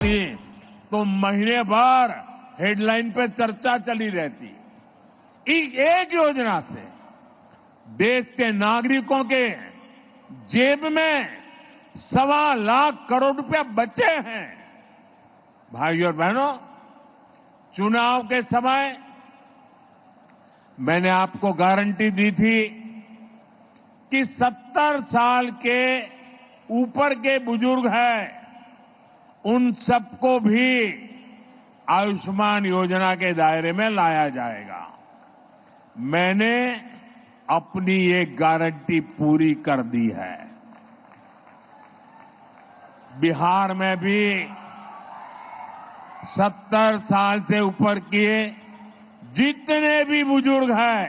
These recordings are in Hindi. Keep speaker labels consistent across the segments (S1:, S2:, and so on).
S1: थी तो महीने भर हेडलाइन पे चर्चा चली रहती। एक योजना से देश के नागरिकों के जेब में 1.25 लाख करोड़ रुपया बचे हैं। भाइयों और बहनों, चुनाव के समय मैंने आपको गारंटी दी थी कि 70 साल के ऊपर के बुजुर्ग हैं, उन सबको भी आयुष्मान योजना के दायरे में लाया जाएगा। मैंने अपनी ये गारंटी पूरी कर दी है। बिहार में भी 70 साल से ऊपर के जितने भी बुजुर्ग हैं,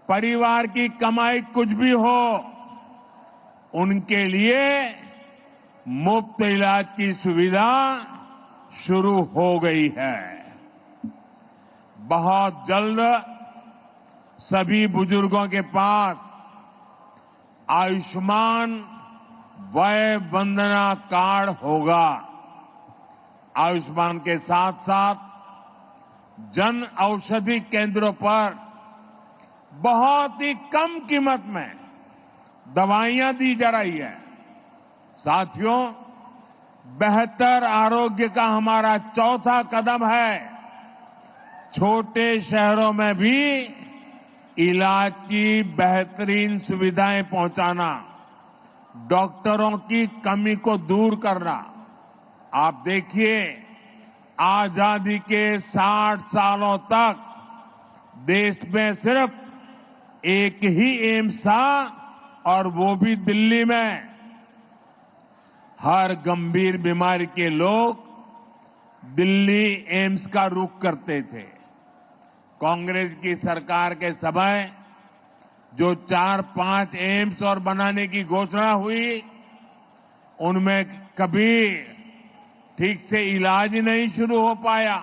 S1: परिवार की कमाई कुछ भी हो, उनके लिए मुफ्त इलाज की सुविधा शुरू हो गई है। बहुत जल्द सभी बुजुर्गों के पास आयुष्मान वय वंदना कार्ड होगा। आयुष्मान के साथ साथ जन औषधि केंद्रों पर बहुत ही कम कीमत में दवाइयां दी जा रही है। साथियों, बेहतर आरोग्य का हमारा चौथा कदम है छोटे शहरों में भी इलाज की बेहतरीन सुविधाएं पहुंचाना, डॉक्टरों की कमी को दूर करना। आप देखिए, आजादी के 60 सालों तक देश में सिर्फ एक ही एम्स था, और वो भी दिल्ली में। हर गंभीर बीमारी के लोग दिल्ली एम्स का रुख करते थे। कांग्रेस की सरकार के समय जो 4-5 एम्स और बनाने की घोषणा हुई, उनमें कभी ठीक से इलाज नहीं शुरू हो पाया।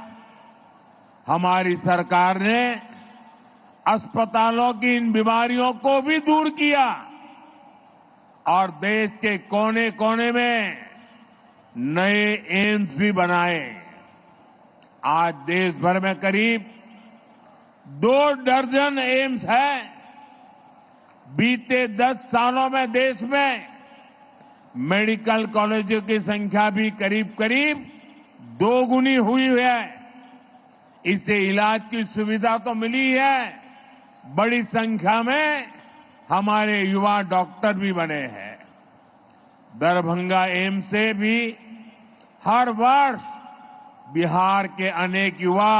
S1: हमारी सरकार ने अस्पतालों की इन बीमारियों को भी दूर किया और देश के कोने कोने में नए एम्स भी बनाए। आज देश भर में करीब 2 दर्जन एम्स हैं। बीते 10 सालों में देश में मेडिकल कॉलेजों की संख्या भी करीब करीब 2 गुनी हुई है। इससे इलाज की सुविधा तो मिली है, बड़ी संख्या में हमारे युवा डॉक्टर भी बने हैं। दरभंगा एम्स से भी हर वर्ष बिहार के अनेक युवा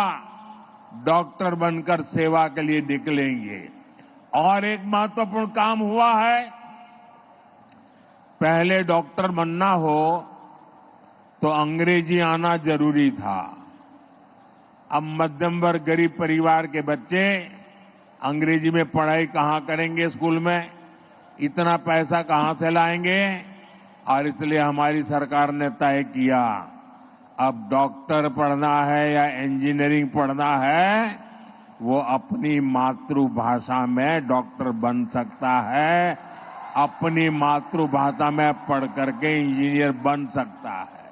S1: डॉक्टर बनकर सेवा के लिए निकलेंगे। और एक महत्वपूर्ण काम हुआ है। पहले डॉक्टर बनना हो तो अंग्रेजी आना जरूरी था। अब मध्यम वर्ग गरीब परिवार के बच्चे अंग्रेजी में पढ़ाई कहां करेंगे, स्कूल में इतना पैसा कहां से लाएंगे। और इसलिए हमारी सरकार ने तय किया, अब डॉक्टर पढ़ना है या इंजीनियरिंग पढ़ना है, वो अपनी मातृभाषा में डॉक्टर बन सकता है, अपनी मातृभाषा में पढ़ करके इंजीनियर बन सकता है।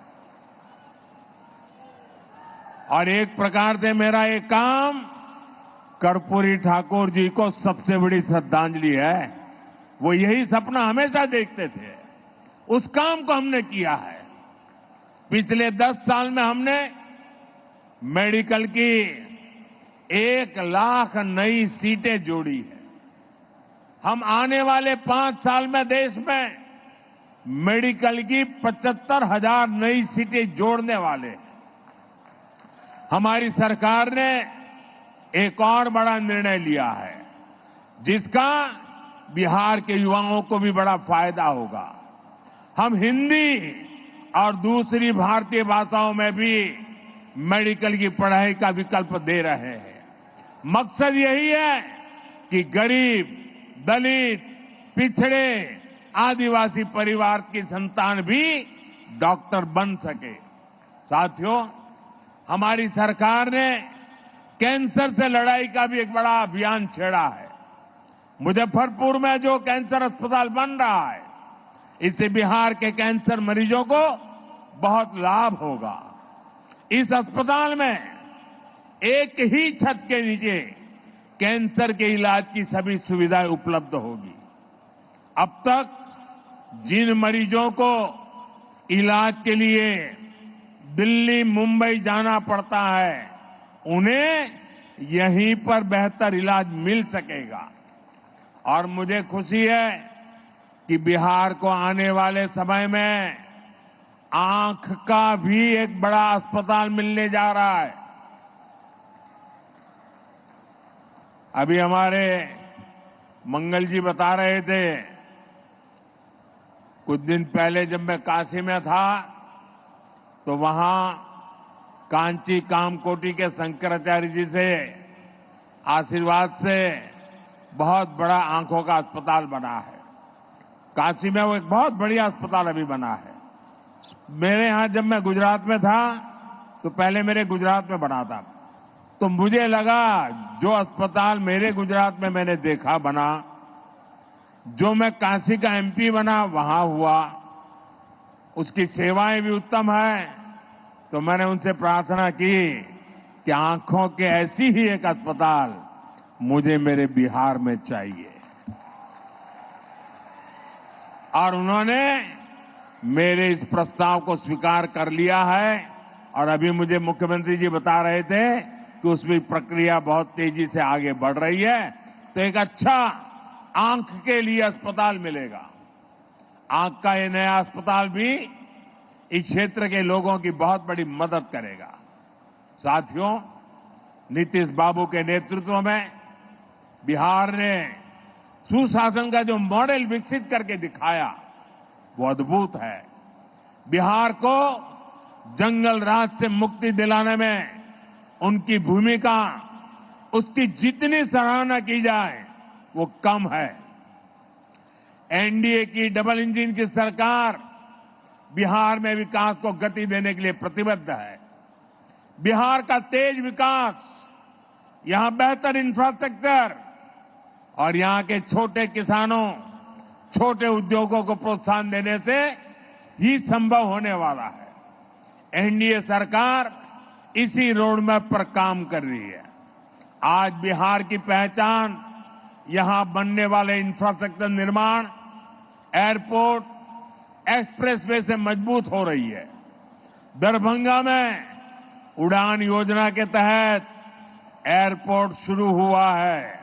S1: और एक प्रकार से मेरा ये काम कर्पूरी ठाकुर जी को सबसे बड़ी श्रद्धांजलि है। वो यही सपना हमेशा देखते थे, उस काम को हमने किया है। पिछले 10 साल में हमने मेडिकल की 1 लाख नई सीटें जोड़ी है। हम आने वाले 5 साल में देश में मेडिकल की 75,000 नई सीटें जोड़ने वाले हैं। हमारी सरकार ने एक और बड़ा निर्णय लिया है, जिसका बिहार के युवाओं को भी बड़ा फायदा होगा। हम हिंदी और दूसरी भारतीय भाषाओं में भी मेडिकल की पढ़ाई का विकल्प दे रहे हैं। मकसद यही है कि गरीब, दलित, पिछड़े, आदिवासी परिवार की संतान भी डॉक्टर बन सके। साथियों, हमारी सरकार ने कैंसर से लड़ाई का भी एक बड़ा अभियान छेड़ा है। मुजफ्फरपुर में जो कैंसर अस्पताल बन रहा है, इससे बिहार के कैंसर मरीजों को बहुत लाभ होगा। इस अस्पताल में एक ही छत के नीचे कैंसर के इलाज की सभी सुविधाएं उपलब्ध होगी। अब तक जिन मरीजों को इलाज के लिए दिल्ली, मुंबई जाना पड़ता है, उन्हें यहीं पर बेहतर इलाज मिल सकेगा। और मुझे खुशी है कि बिहार को आने वाले समय में आंख का भी एक बड़ा अस्पताल मिलने जा रहा है। अभी हमारे मंगल जी बता रहे थे, कुछ दिन पहले जब मैं काशी में था तो वहां कांची कामकोटी के शंकराचार्य जी से आशीर्वाद से बहुत बड़ा आंखों का अस्पताल बना है। काशी में वो एक बहुत बढ़िया अस्पताल अभी बना है। मेरे यहां जब मैं गुजरात में था तो पहले मेरे गुजरात में बना था, तो मुझे लगा जो अस्पताल मेरे गुजरात में मैंने देखा बना, जो मैं काशी का एमपी बना वहां हुआ, उसकी सेवाएं भी उत्तम है। तो मैंने उनसे प्रार्थना की कि आंखों के ऐसी ही एक अस्पताल मुझे मेरे बिहार में चाहिए। और उन्होंने मेरे इस प्रस्ताव को स्वीकार कर लिया है। और अभी मुझे मुख्यमंत्री जी बता रहे थे कि उसमें प्रक्रिया बहुत तेजी से आगे बढ़ रही है, तो एक अच्छा आंख के लिए अस्पताल मिलेगा। आंख का ये नया अस्पताल भी इस क्षेत्र के लोगों की बहुत बड़ी मदद करेगा। साथियों, नीतीश बाबू के नेतृत्व में बिहार ने सुशासन का जो मॉडल विकसित करके दिखाया वो अद्भुत है। बिहार को जंगल राज से मुक्ति दिलाने में उनकी भूमिका, उसकी जितनी सराहना की जाए वो कम है। एनडीए की डबल इंजन की सरकार बिहार में विकास को गति देने के लिए प्रतिबद्ध है। बिहार का तेज विकास, यहां बेहतर इंफ्रास्ट्रक्चर और यहां के छोटे किसानों, छोटे उद्योगों को प्रोत्साहन देने से ही संभव होने वाला है। एनडीए सरकार इसी रोडमैप पर काम कर रही है। आज बिहार की पहचान यहां बनने वाले इंफ्रास्ट्रक्चर निर्माण, एयरपोर्ट, एक्सप्रेसवे से मजबूत हो रही है। दरभंगा में उड़ान योजना के तहत एयरपोर्ट शुरू हुआ है।